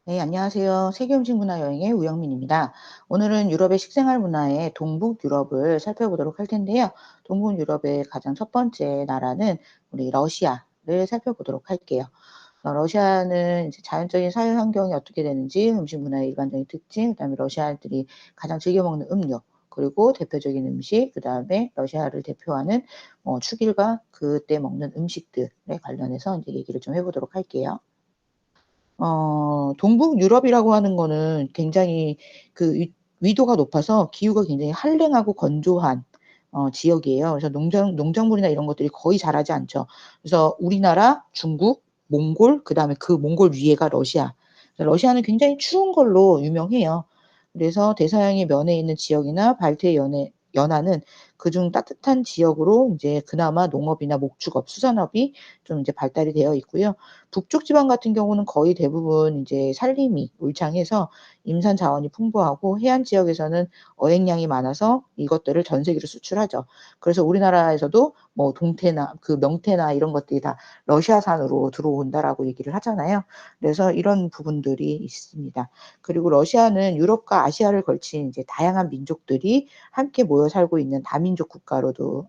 네, 안녕하세요. 세계 음식 문화 여행의 우영민입니다. 오늘은 유럽의 식생활 문화의 동북 유럽을 살펴보도록 할 텐데요. 동북 유럽의 가장 첫 번째 나라는 우리 러시아를 살펴보도록 할게요. 러시아는 이제 자연적인 사회 환경이 어떻게 되는지, 음식 문화의 일반적인 특징, 그다음에 러시아인들이 가장 즐겨 먹는 음료, 그리고 대표적인 음식, 그다음에 러시아를 대표하는 축일과 그때 먹는 음식들에 관련해서 이제 얘기를 좀 해보도록 할게요. 동북 유럽이라고 하는 거는 굉장히 그 위도가 높아서 기후가 굉장히 한랭하고 건조한 지역이에요. 그래서 농작물이나 이런 것들이 거의 자라지 않죠. 그래서 우리나라, 중국, 몽골, 그다음에 그 몽골 위에가 러시아. 러시아는 굉장히 추운 걸로 유명해요. 그래서 대서양의 면에 있는 지역이나 발트해 연안은 그중 따뜻한 지역으로 인제 그나마 농업이나 목축업, 수산업이 좀 이제 발달이 되어 있고요. 북쪽 지방 같은 경우는 거의 대부분 이제 산림이 울창해서 임산 자원이 풍부하고, 해안 지역에서는 어획량이 많아서 이것들을 전 세계로 수출하죠. 그래서 우리나라에서도 뭐 동태나 그 명태나 이런 것들이 다 "러시아산으로 들어온다."라고 얘기를 하잖아요. 그래서 이런 부분들이 있습니다. 그리고 러시아는 유럽과 아시아를 걸친 이제 다양한 민족들이 함께 모여 살고 있는 다민족 국가로도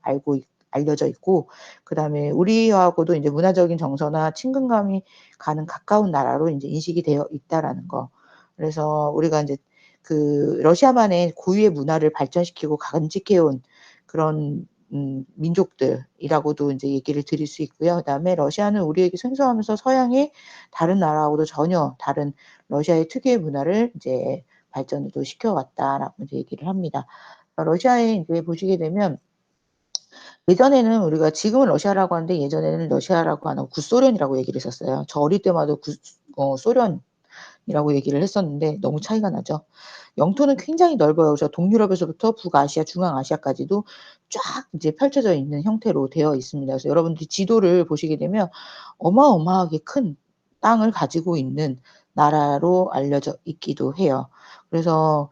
알려져 있고, 그다음에 우리하고도 인제 문화적인 정서나 친근감이 가는 가까운 나라로 인제 인식이 되어 있다라는 거. 그래서 우리가 인제 그 러시아만의 고유의 문화를 발전시키고 간직해 온 그런 민족들이라고도 인제 얘기를 드릴 수 있고요. 그다음에 러시아는 우리에게 생소하면서 서양의 다른 나라하고도 전혀 다른 러시아의 특유의 문화를 이제 발전을 또 시켜왔다라고 이제 얘기를 합니다. 러시아에 인제 보시게 되면, 예전에는 우리가 지금은 러시아라고 하는데 예전에는 러시아라고 안 하고 구소련이라고 얘기를 했었어요. 저 어릴 때마다 소련이라고 얘기를 했었는데 너무 차이가 나죠. 영토는 굉장히 넓어요. 그래서 동유럽에서부터 북아시아, 중앙아시아까지도 쫙 이제 펼쳐져 있는 형태로 되어 있습니다. 그래서 여러분들이 지도를 보시게 되면 어마어마하게 큰 땅을 가지고 있는 나라로 알려져 있기도 해요. 그래서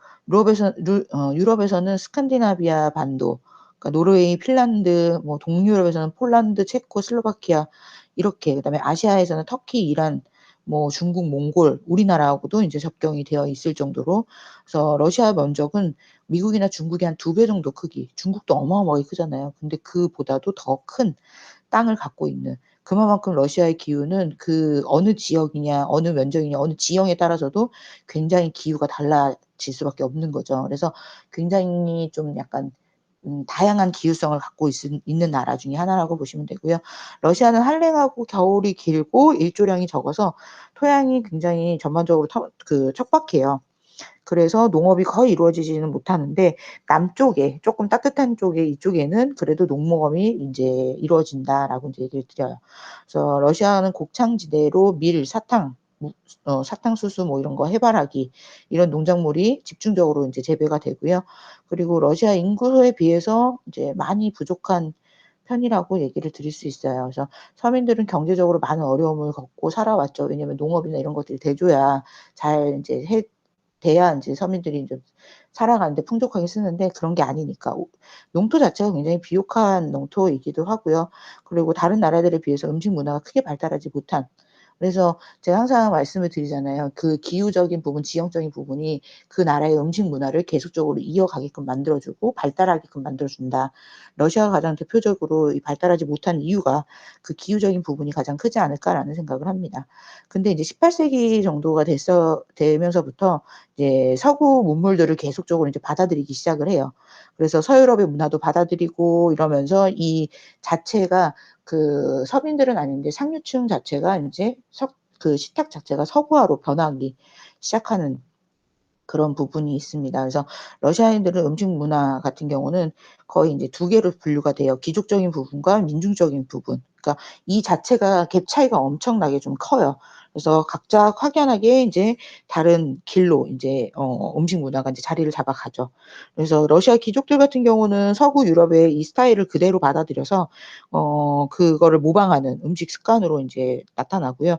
유럽에서는 스칸디나비아 반도, 그러니까 노르웨이, 핀란드, 뭐 동유럽에서는 폴란드, 체코, 슬로바키아 이렇게, 그다음에 아시아에서는 터키, 이란, 뭐 중국, 몽골, 우리나라하고도 인제 접경이 되어 있을 정도로, 그래서 러시아 면적은 미국이나 중국의 한 2배 정도 크기, 중국도 어마어마하게 크잖아요. 근데 그보다도 더 큰 땅을 갖고 있는, 그만큼 러시아의 기후는 그 어느 지역이냐, 어느 면적이냐, 어느 지형에 따라서도 굉장히 기후가 달라질 수밖에 없는 거죠. 그래서 굉장히 좀 약간 다양한 기후성을 갖고 있는 나라 중에 하나라고 보시면 되고요. 러시아는 한랭하고 겨울이 길고 일조량이 적어서 토양이 굉장히 전반적으로 척박해요. 그래서 농업이 거의 이루어지지는 못하는데, 남쪽에 쪼끔 따뜻한 쪽에 이쪽에는 그래도 농목업이 인제 이루어진다라고 인제 얘기를 드려요. 그래서 러시아는 곡창지대로 밀, 사탕, 수수 뭐 이런 거, 해바라기, 이런 농작물이 집중적으로 인제 재배가 되고요. 그리고 러시아 인구에 비해서 이제 많이 부족한 편이라고 얘기를 드릴 수 있어요. 그래서 서민들은 경제적으로 많은 어려움을 겪고 살아왔죠. 왜냐하면 농업이나 이런 것들이 돼 줘야 잘 인제 돼야 인제 서민들이 인제 살아가는 데 풍족하게 쓰는데, 그런 게 아니니까. 농토 자체가 굉장히 비옥한 농토이기도 하고요. 그리고 다른 나라들에 비해서 음식 문화가 크게 발달하지 못한, 그래서 제가 항상 말씀을 드리잖아요. 그 기후적인 부분, 지형적인 부분이 그 나라의 음식 문화를 계속적으로 이어가게끔 만들어 주고 발달하게끔 만들어 준다. 러시아가 가장 대표적으로 이 발달하지 못한 이유가 그 기후적인 부분이 가장 크지 않을까라는 생각을 합니다. 근데 이제 18세기 정도가 되면서부터 이제 서구 문물들을 계속적으로 이제 받아들이기 시작을 해요. 그래서 서유럽의 문화도 받아들이고 이러면서 이 자체가, 그 서민들은 아닌데 상류층 자체가 인제 그 식탁 자체가 서구화로 변하기 시작하는 그런 부분이 있습니다. 그래서 러시아인들은 음식 문화 같은 경우는 거의 인제 두 개로 분류가 돼요. 기족적인 부분과 민중적인 부분. 그러니까 이 자체가 갭 차이가 엄청나게 좀 커요. 그래서 각자 확연하게 인제 다른 길로 인제 음식 문화가 인제 자리를 잡아가죠. 그래서 러시아 귀족들 같은 경우는 서구 유럽의 이 스타일을 그대로 받아들여서 그거를 모방하는 음식 습관으로 인제 나타나고요.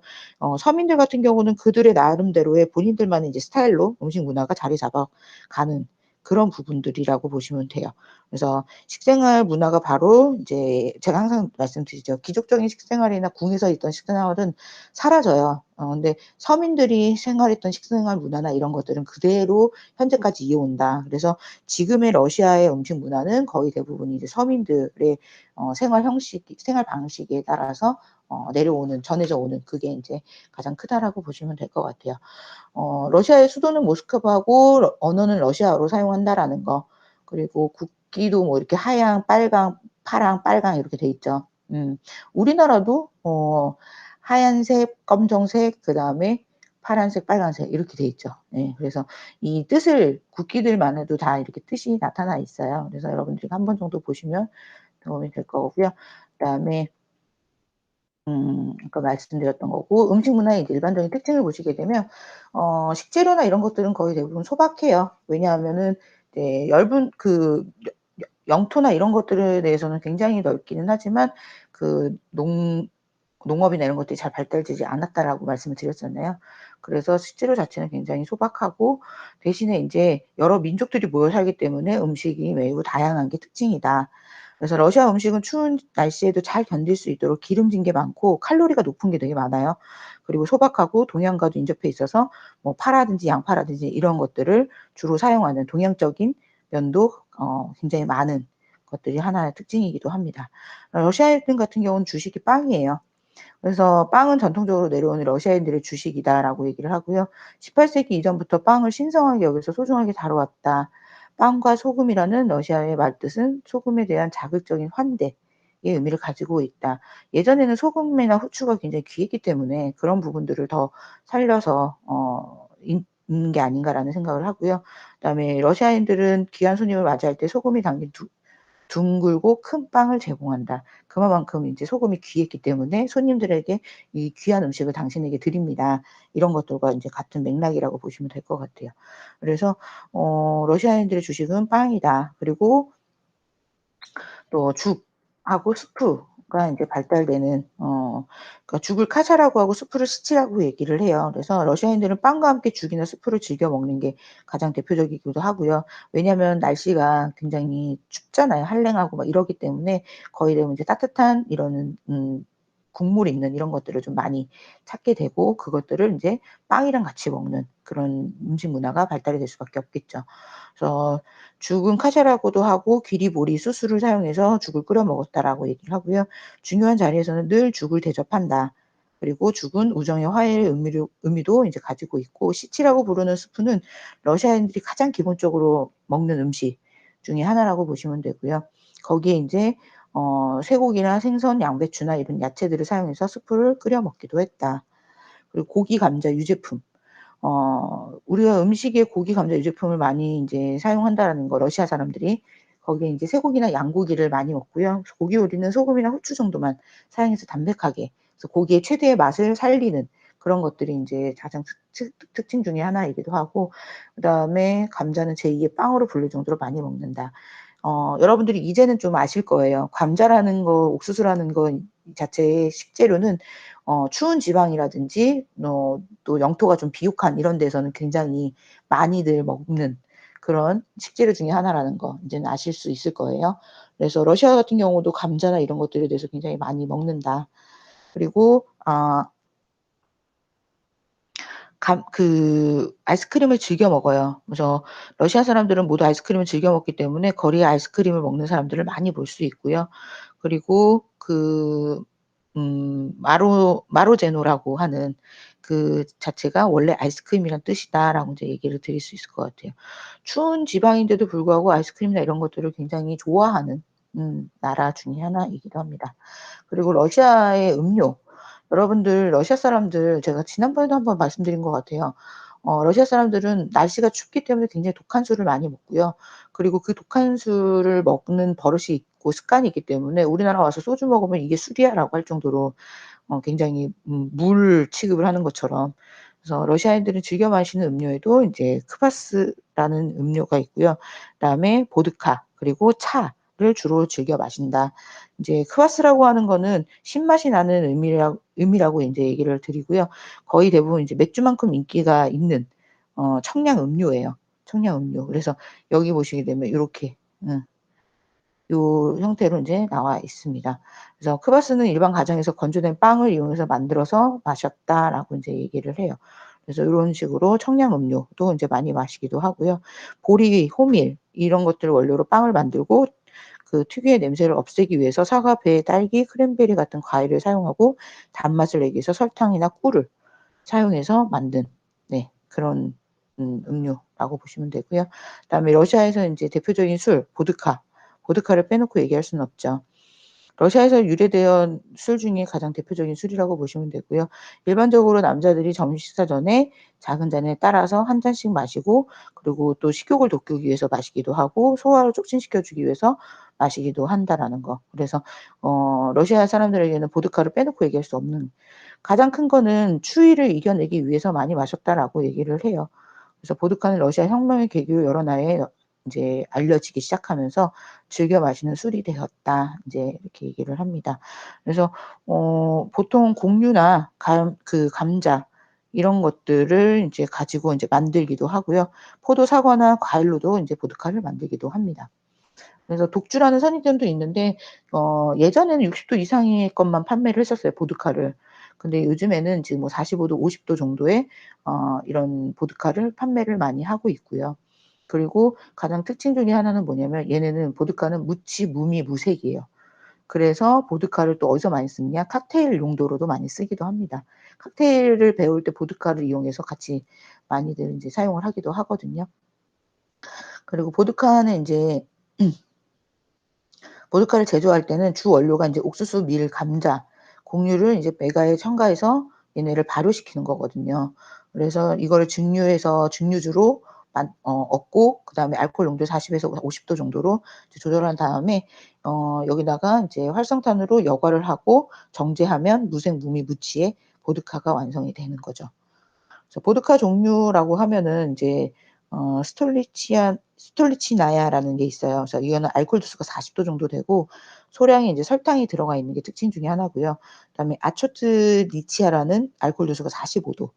서민들 같은 경우는 그들의 나름대로의 본인들만의 이제 스타일로 음식 문화가 자리 잡아가는 그런 부분들이라고 보시면 돼요. 그래서 식생활 문화가 바로 인제 제가 항상 말씀드리죠. 귀족적인 식생활이나 궁에서 있던 식생활은 사라져요. 근데 서민들이 생활했던 식생활 문화나 이런 것들은 그대로 현재까지 이어온다. 그래서 지금의 러시아의 음식 문화는 거의 대부분이 이제 서민들의 생활 형식 생활 방식에 따라서 내려오는 전해져 오는 그게 인제 가장 크다라고 보시면 될 것 같아요. 러시아의 수도는 모스크바고 언어는 러시아어로 사용한다라는 거. 그리고 국기도 뭐 이렇게 하양, 빨강, 파랑, 빨강 이렇게 돼 있죠. 우리나라도 하얀색, 검정색 그다음에 파란색, 빨간색 이렇게 돼 있죠. 예. 그래서 이 뜻을 국기들만 해도 다 이렇게 뜻이 나타나 있어요. 그래서 여러분들이 한 번 정도 보시면 도움이 될 거고요. 그다음에 아까 말씀드렸던 거고 음식 문화의 이제 일반적인 특징을 보시게 되면 식재료나 이런 것들은 거의 대부분 소박해요. 왜냐하면은 이제 얇은 그 영토나 이런 것들에 대해서는 굉장히 넓기는 하지만 그 농업이나 이런 것들이 잘 발달되지 않았다라고 말씀을 드렸잖아요. 그래서 식재료 자체는 굉장히 소박하고 대신에 인제 여러 민족들이 모여 살기 때문에 음식이 매우 다양한 게 특징이다. 그래서 러시아 음식은 추운 날씨에도 잘 견딜 수 있도록 기름진 게 많고 칼로리가 높은 게 되게 많아요. 그리고 소박하고 동양과도 인접해 있어서 뭐 파라든지 양파라든지 이런 것들을 주로 사용하는 동양적인 면도 굉장히 많은 것들이 하나의 특징이기도 합니다. 러시아인들 같은 경우는 주식이 빵이에요. 그래서 "빵은 전통적으로 내려오는 러시아인들의 주식이다."라고 얘기를 하고요. "18 세기 이전부터 빵을 신성하게 여겨서 소중하게 다뤄왔다. 빵과 소금이라는 러시아의 말뜻은 소금에 대한 자극적인 환대의 의미를 가지고 있다." 예전에는 소금이나 후추가 굉장히 귀했기 때문에 그런 부분들을 더 살려서 있는 게 아닌가라는 생각을 하고요. 그다음에 러시아인들은 귀한 손님을 맞이할 때 소금이 담긴 둥글고 큰 빵을 제공한다. 그만큼 인제 소금이 귀했기 때문에 손님들에게 "이 귀한 음식을 당신에게 드립니다." 이런 것들과 인제 같은 맥락이라고 보시면 될 것 같아요. 그래서 러시아인들의 주식은 빵이다. 그리고 또 죽하고 스프가 인제 발달되는 그러니까 죽을 카샤라고 하고 스프를 시치라고 얘기를 해요. 그래서 러시아인들은 빵과 함께 죽이나 스프를 즐겨 먹는 게 가장 대표적이기도 하고요. 왜냐하면 날씨가 굉장히 춥잖아요. 한랭하고 막 이러기 때문에 거의 대부분 이제 따뜻한 이런 국물 있는 이런 것들을 좀 많이 찾게 되고 그것들을 인제 빵이랑 같이 먹는 그런 음식 문화가 발달이 될 수밖에 없겠죠. 그래서 죽은 카샤라고도 하고 귀리, 보리, 수수를 사용해서 죽을 끓여 먹었다라고 얘기를 하고요. 중요한 자리에서는 늘 죽을 대접한다. 그리고 죽은 우정의 화해의 의미도 인제 가지고 있고 시치라고 부르는 스프는 러시아인들이 가장 기본적으로 먹는 음식 중에 하나라고 보시면 되고요. 거기에 인제 쇠고기나 생선, 양배추나 이런 야채들을 사용해서 스프를 끓여 먹기도 했다. 그리고 고기, 감자, 유제품. 우리가 음식에 고기, 감자, 유제품을 많이 인제 사용한다라는 거 러시아 사람들이. 거기에 인제 쇠고기나 양고기를 많이 먹고요. 고기 요리는 소금이나 후추 정도만 사용해서 담백하게 그래서 고기의 최대의 맛을 살리는 그런 것들이 인제 가장 특징 중에 하나이기도 하고 그다음에 감자는 제2의 빵으로 불릴 정도로 많이 먹는다. 여러분들이 이제는 좀 아실 거예요. 감자라는 거 옥수수라는 거 자체의 식재료는 추운 지방이라든지 또 영토가 좀 비옥한 이런 데서는 굉장히 많이들 먹는 그런 식재료 중에 하나라는 거 인제는 아실 수 있을 거예요. 그래서 러시아 같은 경우도 감자나 이런 것들에 대해서 굉장히 많이 먹는다. 그리고 아이스크림을 즐겨 먹어요. 그래서 러시아 사람들은 모두 아이스크림을 즐겨 먹기 때문에 거리에 아이스크림을 먹는 사람들을 많이 볼 수 있고요. 그리고 마로제노라고 하는 그 자체가 원래 아이스크림이란 뜻이다라고 이제 얘기를 드릴 수 있을 것 같아요. 추운 지방인데도 불구하고 아이스크림이나 이런 것들을 굉장히 좋아하는 나라 중에 하나이기도 합니다. 그리고 러시아의 음료. 여러분들 러시아 사람들 제가 지난번에도 한번 말씀드린 것 같아요. 러시아 사람들은 날씨가 춥기 때문에 굉장히 독한 술을 많이 먹고요. 그리고 그 독한 술을 먹는 버릇이 있고 습관이 있기 때문에 우리나라 와서 소주 먹으면 "이게 술이야."라고 할 정도로 굉장히 물 취급을 하는 것처럼 그래서 러시아인들은 즐겨 마시는 음료에도 인제 크바스라는 음료가 있고요. 그다음에 보드카 그리고 차를 주로 즐겨 마신다. 인제 크바스라고 하는 거는 신맛이 나는 의미라고 인제 얘기를 드리고요. 거의 대부분 이제 맥주만큼 인기가 있는 청량 음료예요. 청량 음료. 그래서 여기 보시게 되면 요렇게 음 요 형태로 인제 나와 있습니다. 그래서 "크바스는 일반 가정에서 건조된 빵을 이용해서 만들어서 마셨다."라고 인제 얘기를 해요. 그래서 요런 식으로 청량 음료도 인제 많이 마시기도 하고요. 보리, 호밀 이런 것들을 원료로 빵을 만들고 그 특유의 냄새를 없애기 위해서 사과, 배, 딸기, 크랜베리 같은 과일을 사용하고 단맛을 내기 위해서 설탕이나 꿀을 사용해서 만든 네 그런 음료라고 보시면 되고요. 그다음에 러시아에서 인제 대표적인 술 보드카. 보드카를 빼놓고 얘기할 수는 없죠. 러시아에서 유래되어 술 중에 가장 대표적인 술이라고 보시면 되고요. 일반적으로 남자들이 점심 식사 전에 작은 잔에 따라서 한 잔씩 마시고 그리고 또 식욕을 돋구기 위해서 마시기도 하고 소화를 촉진시켜 주기 위해서 마시기도 한다라는 거. 그래서 러시아 사람들에게는 보드카를 빼놓고 얘기할 수 없는 가장 큰 거는 추위를 이겨내기 위해서 많이 마셨다라고 얘기를 해요. 그래서 보드카는 러시아 혁명의 계기로 여러 나라에 인제 알려지기 시작하면서 즐겨 마시는 술이 되었다. 인제 이렇게 얘기를 합니다. 그래서 보통 곡류나 감자 이런 것들을 인제 가지고 인제 만들기도 하고요. 포도, 사과나 과일로도 인제 보드카를 만들기도 합니다. 그래서 독주라는 선입견도 있는데 예전에는 60도 이상의 것만 판매를 했었어요, 보드카를. 근데 요즘에는 지금 뭐 45도, 50도 정도의 이런 보드카를 판매를 많이 하고 있고요. 그리고 가장 특징 중에 하나는 뭐냐면 얘네는 보드카는 무치, 무미, 무색이에요. 그래서 보드카를 또 어디서 많이 쓰느냐 칵테일 용도로도 많이 쓰기도 합니다. 칵테일을 배울 때 보드카를 이용해서 같이 많이들 인제 사용을 하기도 하거든요. 그리고 보드카는 인제 보드카를 제조할 때는 주 원료가 인제 옥수수, 밀, 감자, 곡류를 이제 메가에 첨가해서 얘네를 발효시키는 거거든요. 그래서 이거를 증류해서 증류주로 얻고 그다음에 알코올 농도 40 에서 50도 정도로 이제 조절한 다음에 여기다가 인제 활성탄으로 여과를 하고 정제하면 무색, 무미, 무치의 보드카가 완성이 되는 거죠. 그래서 보드카 종류라고 하면은 인제 스톨리치나야라는 게 있어요. 그래서 이거는 알코올 도수가 40도 정도 되고 소량의 인제 설탕이 들어가 있는 게 특징 중에 하나고요. 그다음에 아초트리치아라는 알코올 도수가 45 도.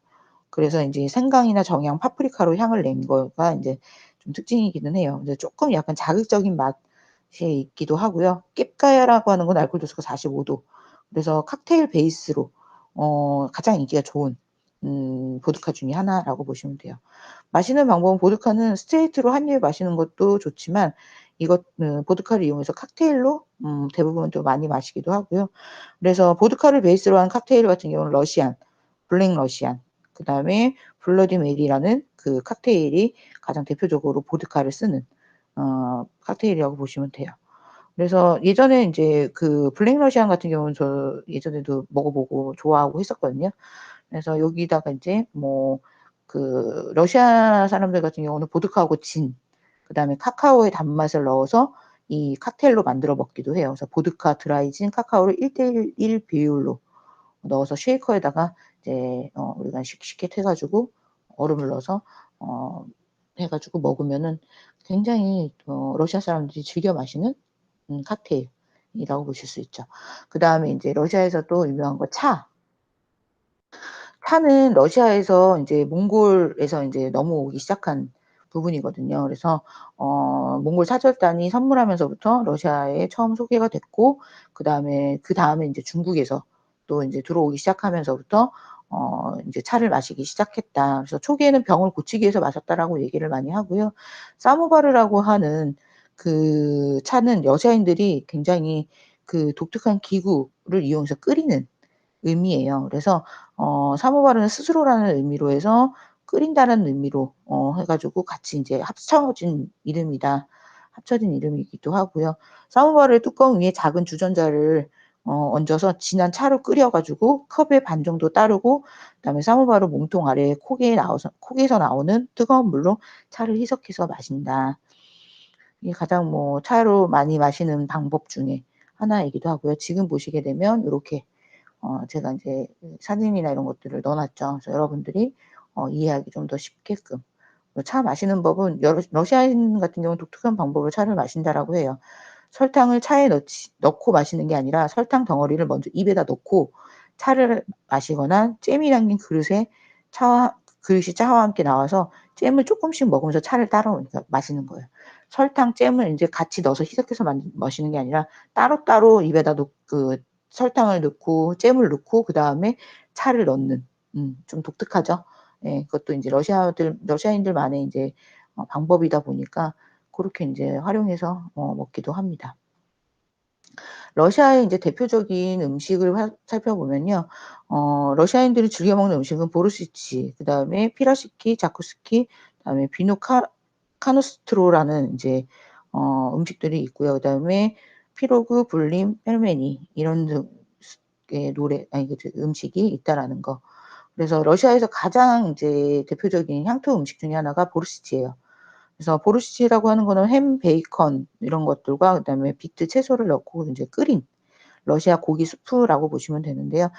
그래서 인제 생강이나 정향, 파프리카로 향을 낸 거가 인제 좀 특징이기는 해요. 근데 쪼끔 약간 자극적인 맛이 있기도 하고요. 깹가야라고 하는 건 알코올 도수가 45 도. 그래서 칵테일 베이스로 가장 인기가 좋은 보드카 중에 하나라고 보시면 돼요. 마시는 방법은 보드카는 스트레이트로 한 입에 마시는 것도 좋지만 보드카를 이용해서 칵테일로 대부분 좀 많이 마시기도 하고요. 그래서 보드카를 베이스로 한 칵테일 같은 경우는 러시안, 블랙 러시안 그다음에 블러디 메리라는 그 칵테일이 가장 대표적으로 보드카를 쓰는 칵테일이라고 보시면 돼요. 그래서 예전에 인제 그 블랙 러시안 같은 경우는 저 예전에도 먹어 보고 좋아하고 했었거든요. 그래서 여기다가 인제 뭐 러시아 사람들 같은 경우는 보드카하고 진 그다음에 카카오의 단맛을 넣어서 이 칵테일로 만들어 먹기도 해요. 그래서 보드카, 드라이 진, 카카오를 1대1 비율로 넣어서 쉐이커에다가 이제 우리가 씩씩해 가지고 얼음을 넣어서 어 해 가지고 먹으면은 굉장히 러시아 사람들이 즐겨 마시는 칵테일이라고 보실 수 있죠. 그다음에 인제 러시아에서 또 유명한 거 차. 차는 러시아에서 인제 몽골에서 인제 넘어오기 시작한 부분이거든요. 그래서 몽골 사절단이 선물하면서부터 러시아에 처음 소개가 됐고 그다음에 인제 중국에서 또 인제 들어오기 시작하면서부터 인제 차를 마시기 시작했다. 그래서 초기에는 병을 고치기 위해서 마셨다라고 얘기를 많이 하고요. 사모바르라고 하는 그 차는 여자인들이 굉장히 그 독특한 기구를 이용해서 끓이는 의미예요. 그래서 사모바르는 스스로라는 의미로 해서 끓인다는 의미로 해 가지고 같이 인제 합쳐진 이름이기도 하고요. 사모바르의 뚜껑 위에 작은 주전자를 얹어서 진한 차를 끓여 가지고 컵의 반 정도 따르고 그다음에 사모바르 몸통 아래에 콕에서 나오는 뜨거운 물로 차를 희석해서 마신다. 이게 가장 뭐 차로 많이 마시는 방법 중에 하나이기도 하고요. 지금 보시게 되면 요렇게 제가 인제 사진이나 이런 것들을 넣어 놨죠. 그래서 여러분들이 이해하기 좀 더 쉽게끔. 차 마시는 법은 러시아인 같은 경우는 독특한 방법으로 차를 마신다라고 해요. 설탕을 차에 넣고 마시는 게 아니라 설탕 덩어리를 먼저 입에다 넣고 차를 마시거나 잼이 담긴 그릇이 차와 함께 나와서 잼을 쪼끔씩 먹으면서 차를 따라 그러니까 마시는 거예요. 설탕, 잼을 인제 같이 넣어서 희석해서 마시는 게 아니라 따로따로 입에다 그 설탕을 넣고 잼을 넣고 그다음에 차를 넣는 좀 독특하죠. 예. 그것도 인제 러시아인들만의 인제 방법이다 보니까 고렇게 인제 활용해서 먹기도 합니다. 러시아의 인제 대표적인 음식을 살펴보면요. 러시아인들이 즐겨 먹는 음식은 보르시치, 그다음에 피라시키, 자쿠스키, 그다음에 카누스트로라는 인제 음식들이 있고요. 그다음에 피로그, 불림, 펠메니 이런 의 노래 아니 그 음식이 있다라는 거. 그래서 러시아에서 가장 이제 대표적인 향토 음식 중에 하나가 보르시치예요. 그래서 보르시치라고 하는 거는 햄, 베이컨 이런 것들과 그다음에 비트, 채소를 넣고 인제 끓인 러시아 고기 수프라고 보시면 되는데요.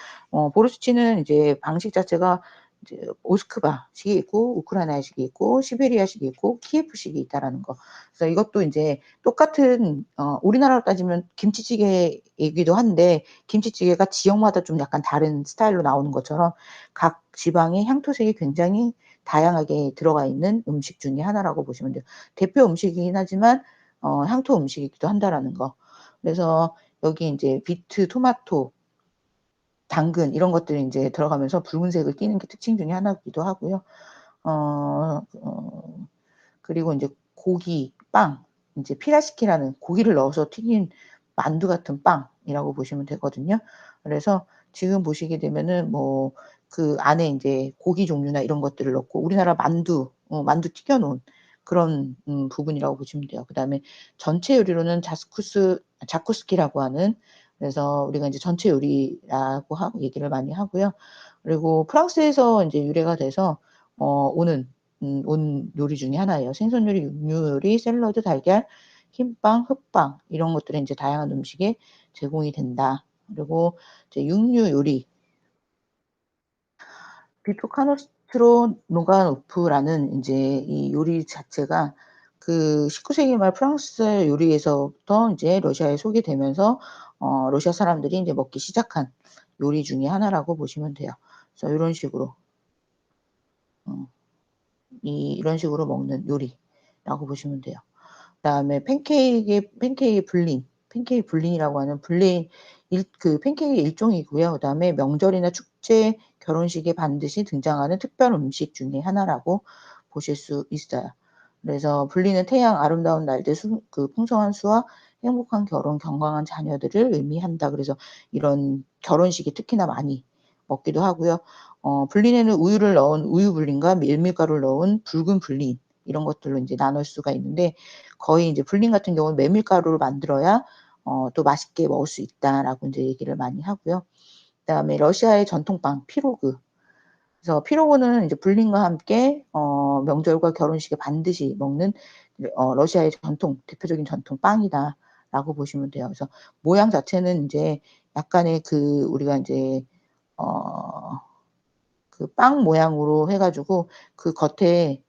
보르시치는 이제 방식 자체가 이제 모스크바식이 있고 우크라이나식이 있고 시베리아식이 있고 키예프식이 있다라는 거. 그래서 이것도 인제 똑같은 우리나라로 따지면 김치찌개이기도 한데 김치찌개가 지역마다 좀 약간 다른 스타일로 나오는 것처럼 각 지방의 향토색이 굉장히 다양하게 들어가 있는 음식 중에 하나라고 보시면 돼요. 대표 음식이긴 하지만 향토 음식이기도 한다라는 거. 그래서 여기 인제 비트, 토마토, 당근 이런 것들이 인제 들어가면서 붉은색을 띠는 게 특징 중에 하나이기도 하고요. 어 어 그리고 인제 고기, 빵, 인제 피라시키라는 고기를 넣어서 튀긴 만두 같은 빵이라고 보시면 되거든요. 그래서 지금 보시게 되면은 뭐 그 안에 인제 고기 종류나 이런 것들을 넣고 우리나라 만두 튀겨 놓은 그런 부분이라고 보시면 돼요. 그다음에 전체 요리로는 자쿠스키라고 하는 그래서 우리가 인제 전체 요리라고 얘기를 많이 하고요. 그리고 프랑스에서 인제 유래가 돼서 온 요리 중에 하나예요. 생선 요리, 육류 요리, 샐러드, 달걀, 흰빵, 흑빵 이런 것들이 인제 다양한 음식에 제공이 된다. 그리고 이제 육류 요리 비토카노스트로 노가노프라는 인제 이 요리 자체가 그 19 세기 말 프랑스 요리에서부터 인제 러시아에 소개되면서 러시아 사람들이 인제 먹기 시작한 요리 중에 하나라고 보시면 돼요. 그래서 요런 식으로 어 이런 식으로 먹는 요리라고 보시면 돼요. 그다음에 팬케이크 불린이라고 하는 불린 팬케이크의 일종이고요. 그다음에 명절이나 축제, 결혼식에 반드시 등장하는 특별 음식 중에 하나라고 보실 수 있어요. 그래서 불린은 태양, 아름다운 날들, 풍성한 수와 행복한 결혼, 건강한 자녀들을 의미한다. 그래서 이런 결혼식에 특히나 많이 먹기도 하고요. 불린에는 우유를 넣은 우유 불린과 메밀가루를 넣은 붉은 불린 이런 것들로 인제 나눌 수가 있는데 거의 인제 불린 같은 경우는 메밀가루로 만들어야 또 맛있게 먹을 수 있다라고 인제 얘기를 많이 하고요. 그다음에 러시아의 전통빵 피로그. 그래서 피로그는 이제 불린과 함께 명절과 결혼식에 반드시 먹는 러시아의 대표적인 전통 빵이다라고 보시면 돼요. 그래서 모양 자체는 인제 약간의 우리가 인제 어 그 빵 모양으로 해 가지고 그 겉에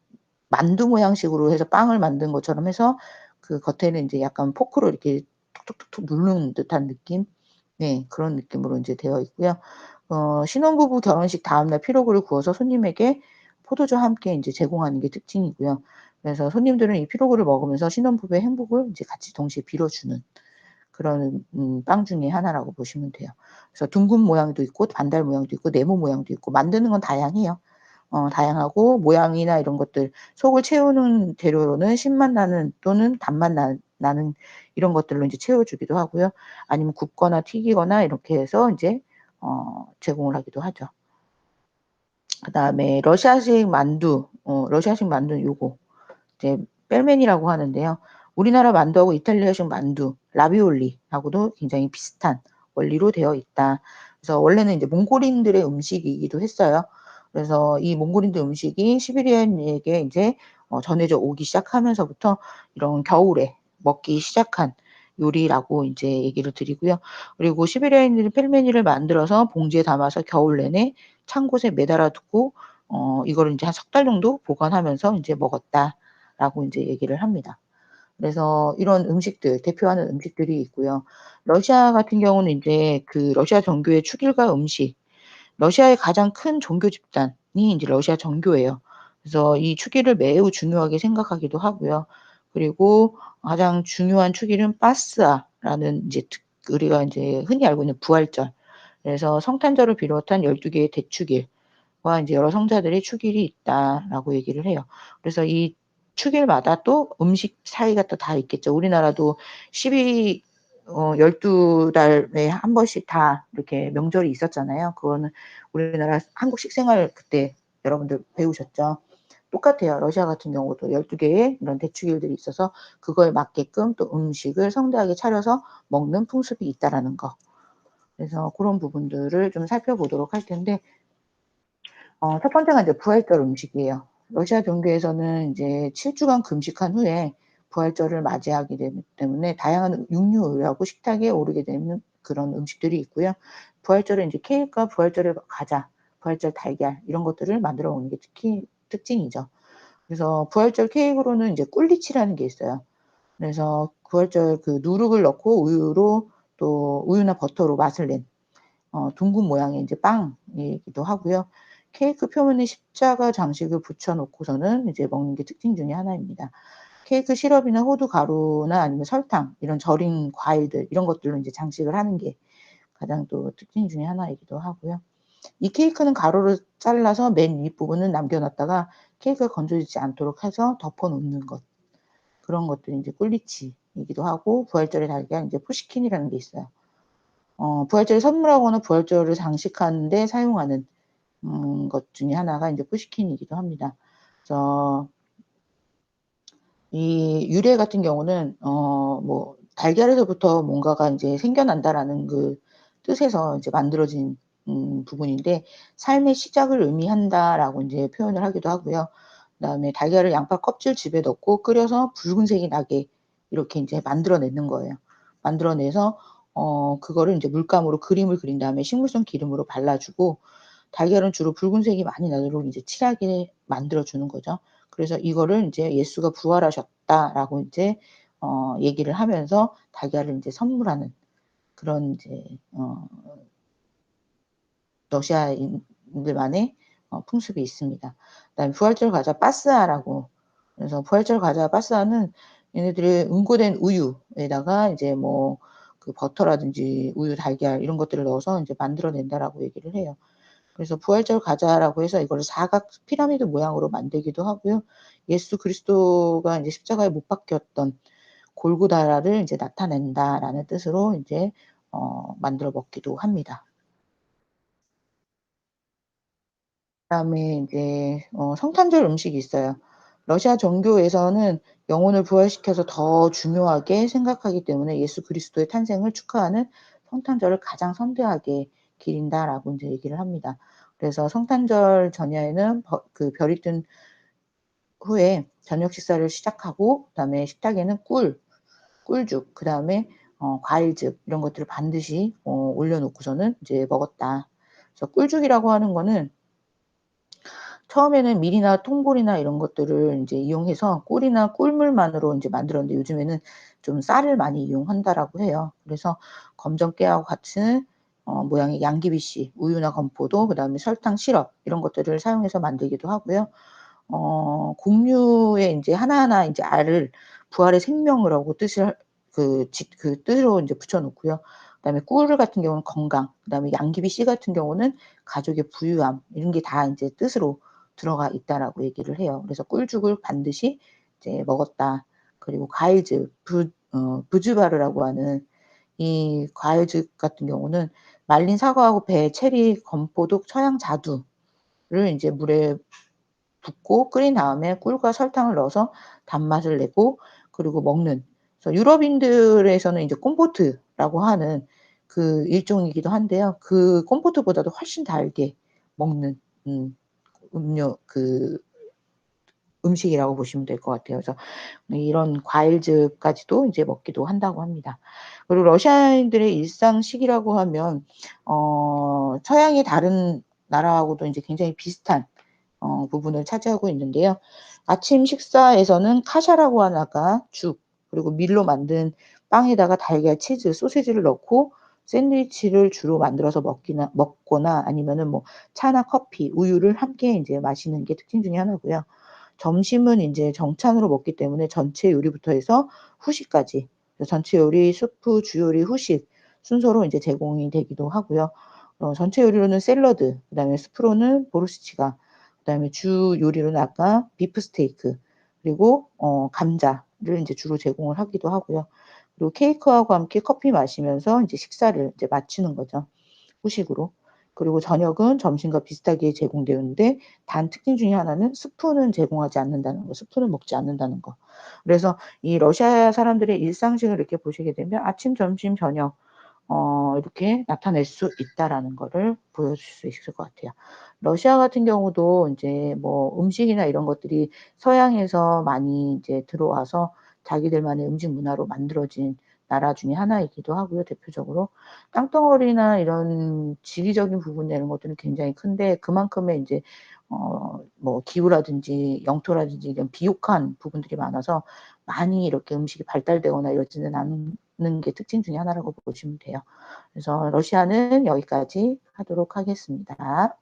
만두 모양식으로 해서 빵을 만든 것처럼 해서 그 겉에는 인제 약간 포크로 이렇게 톡톡톡톡 누르는 듯한 느낌? 네. 그런 느낌으로 인제 되어 있고요. 신혼부부 결혼식 다음날 피로그를 구워서 손님에게 포도주와 함께 인제 제공하는 게 특징이고요. 그래서 손님들은 이 피로그를 먹으면서 신혼부부의 행복을 인제 같이 동시에 빌어주는 그런 빵 중에 하나라고 보시면 돼요. 그래서 둥근 모양도 있고 반달 모양도 있고 네모 모양도 있고 만드는 건 다양해요. 다양하고 모양이나 이런 것들 속을 채우는 재료로는 신맛 나는 또는 단맛 나는 이런 것들로 인제 채워 주기도 하고요. 아니면 굽거나 튀기거나 이렇게 해서 인제 제공을 하기도 하죠. 그다음에 러시아식 만두는 요거 이제 펠멘이라고 하는데요. 우리나라 만두하고 이탈리아식 만두 라비올리하고도 굉장히 비슷한 원리로 되어 있다. 그래서 원래는 이제 몽골인들의 음식이기도 했어요. 그래서 이 몽골인들 음식이 시베리안에게 인제 전해져 오기 시작하면서부터 이런 겨울에 먹기 시작한 요리라고 인제 얘기를 드리고요. 그리고 시베리아인들은 펠메니를 만들어서 봉지에 담아서 겨울 내내 찬 곳에 매달아 두고 이거를 인제 한 석 달 정도 보관하면서 인제 먹었다라고 인제 얘기를 합니다. 그래서 이런 음식들 대표하는 음식들이 있고요. 러시아 같은 경우는 인제 그 러시아 정교의 축일과 음식 러시아의 가장 큰 종교 집단이 인제 러시아 정교예요. 그래서 이 축일을 매우 중요하게 생각하기도 하고요. 그리고 가장 중요한 축일은 빠스아라는 이제 우리가 인제 흔히 알고 있는 부활절. 그래서 성탄절을 비롯한 12 개의 대축일과 인제 여러 성자들의 축일이 있다라고 얘기를 해요. 그래서 이 축일마다 또 음식 차이가 또 다 있겠죠. 우리나라도 12 12 달에 한 번씩 다 이렇게 명절이 있었잖아요. 그거는 우리나라 한국 식생활 그때 여러분들 배우셨죠? 똑같아요. 러시아 같은 경우도 12 개의 이런 대축일들이 있어서 그거에 맞게끔 또 음식을 성대하게 차려서 먹는 풍습이 있다라는 거. 그래서 고런 부분들을 좀 살펴보도록 할 텐데 첫 번째가 이제 부활절 음식이에요. 러시아 종교에서는 인제 7 주간 금식한 후에 부활절을 맞이하게 되기 때문에 다양한 육류하고 식탁에 오르게 되는 그런 음식들이 있고요. 부활절에 인제 케이크와 부활절의 과자, 부활절 달걀 이런 것들을 만들어 먹는 게 특히 특징이죠. 그래서 부활절 케이크로는 이제 꿀리치라는 게 있어요. 그래서 부활절 그 누룩을 넣고 우유로 또 우유나 버터로 맛을 낸 둥근 모양의 인제 빵이기도 하고요. 케이크 표면에 십자가 장식을 붙여 놓고서는 이제 먹는 게 특징 중에 하나입니다. 케이크 시럽이나 호두 가루나 아니면 설탕 이런 절인 과일들 이런 것들로 인제 장식을 하는 게 가장 또 특징 중에 하나이기도 하고요. 이 케이크는 가로로 잘라서 맨 윗부분은 남겨 놨다가 케이크가 건조해지지 않도록 해서 덮어 놓는 것. 그런 것들이 인제 꿀리치이기도 하고 부활절의 달걀 인제 푸시킨이라는 게 있어요. 부활절에 선물하거나 부활절을 장식하는 데 사용하는 것 중에 하나가 인제 푸시킨이기도 합니다. 그래서 이 유래 같은 경우는 뭐 달걀에서부터 뭔가가 인제 생겨난다라는 그 뜻에서 이제 만들어진 부분인데 "삶의 시작을 의미한다."라고 인제 표현을 하기도 하고요. 그다음에 달걀을 양파 껍질즙에 넣고 끓여서 붉은색이 나게 이렇게 인제 만들어 내는 거예요. 만들어 내서 그거를 인제 물감으로 그림을 그린 다음에 식물성 기름으로 발라 주고 달걀은 주로 붉은색이 많이 나도록 이제 칠하게 만들어 주는 거죠. 그래서 이거를 인제 "예수가 부활하셨다."라고 인제 얘기를 하면서 달걀을 인제 선물하는 그런 인제 러시아인들만의 풍습이 있습니다. 그다음에 부활절 과자 빠스아라고 그래서 부활절 과자 빠스아는 얘네들이 응고된 우유에다가 이제 뭐 그 버터라든지 우유, 달걀 이런 것들을 넣어서 인제 만들어 낸다라고 얘기를 해요. 그래서 부활절 과자라고 해서 이거를 사각 피라미드 모양으로 만들기도 하고요. 예수 그리스도가 인제 십자가에 못 박혔던 골고다를 인제 나타낸다라는 뜻으로 인제 만들어 먹기도 합니다. 그다음에 인제 성탄절 음식이 있어요. 러시아 종교에서는 영혼을 부활시켜서 더 중요하게 생각하기 때문에 예수 그리스도의 탄생을 축하하는 성탄절을 가장 선대하게 기린다라고 인제 얘기를 합니다. 그래서 성탄절 전야에는 그 별이 뜬 후에 저녁 식사를 시작하고 그다음에 식탁에는 꿀죽 그다음에 과일즙 이런 것들을 반드시 올려 놓고서는 이제 먹었다. 그래서 꿀죽이라고 하는 거는 처음에는 밀이나 통보리나 이런 것들을 인제 이용해서 꿀이나 꿀물만으로 인제 만들었는데 요즘에는 좀 쌀을 많이 이용한다라고 해요. 그래서 검정 깨하고 같은 모양의 양귀비씨, 우유나 건포도 그다음에 설탕, 시럽 이런 것들을 사용해서 만들기도 하고요. 곡류에 인제 하나하나 인제 알을 부활의 생명이라고 뜻을 그 뜻으로 인제 붙여 놓고요. 그다음에 꿀 같은 경우는 건강, 그다음에 양귀비 씨 같은 경우는 가족의 부유함 이런 게 다 인제 뜻으로 들어가 있다라고 얘기를 해요. 그래서 꿀죽을 반드시 이제 먹었다. 그리고 과일즙 부즈바르라고 하는 이 과일즙 같은 경우는 말린 사과하고 배, 체리, 건포도, 서양 자두를 인제 물에 붓고 끓인 다음에 꿀과 설탕을 넣어서 단맛을 내고 그리고 먹는 그래서 유럽인들에서는 인제 콤포트라고 하는 그 일종이기도 한데요. 그 콤포트보다도 훨씬 달게 먹는 음 음료 음식이라고 보시면 될 것 같아요. 그래서 이런 과일즙까지도 인제 먹기도 한다고 합니다. 그리고 러시아인들의 일상식이라고 하면 서양의 다른 나라하고도 인제 굉장히 비슷한 부분을 차지하고 있는데요. 아침 식사에서는 카샤라고 하는 아까 죽 그리고 밀로 만든 빵에다가 달걀, 치즈, 소시지를 넣고 샌드위치를 주로 만들어서 먹거나 아니면은 뭐 차나 커피, 우유를 함께 인제 마시는 게 특징 중에 하나고요. 점심은 인제 정餐으로 먹기 때문에 전체 요리부터 해서 후식까지 전체 요리, 수프, 주요리, 후식 순서로 인제 제공이 되기도 하고요. 전체 요리로는 샐러드, 그다음에 수프로는 보르시치가, 그다음에 주 요리로는 아까 비프 스테이크, 그리고 감자를 인제 주로 제공을 하기도 하고요. 그리고 케이크하고 함께 커피 마시면서 인제 식사를 이제 마치는 거죠, 후식으로. 그리고 저녁은 점심과 비슷하게 제공되는데 단 특징 중에 하나는 스프는 제공하지 않는다는 거, 스프는 먹지 않는다는 거. 그래서 이 러시아 사람들의 일상식을 이렇게 보시게 되면 아침, 점심, 저녁 이렇게 나타낼 수 있다라는 거를 보여줄 수 있을 것 같아요. 러시아 같은 경우도 인제 뭐 음식이나 이런 것들이 서양에서 많이 이제 들어와서 자기들만의 음식 문화로 만들어진 나라 중에 하나이기도 하고요, 대표적으로. 땅덩어리나 이런 지리적인 부분 이런 것들은 굉장히 큰데 그만큼의 인제 뭐 기후라든지 영토라든지 이런 비옥한 부분들이 많아서 많이 이렇게 음식이 발달되거나 이러지는 않는 게 특징 중에 하나라고 보시면 돼요. 그래서 러시아는 여기까지 하도록 하겠습니다.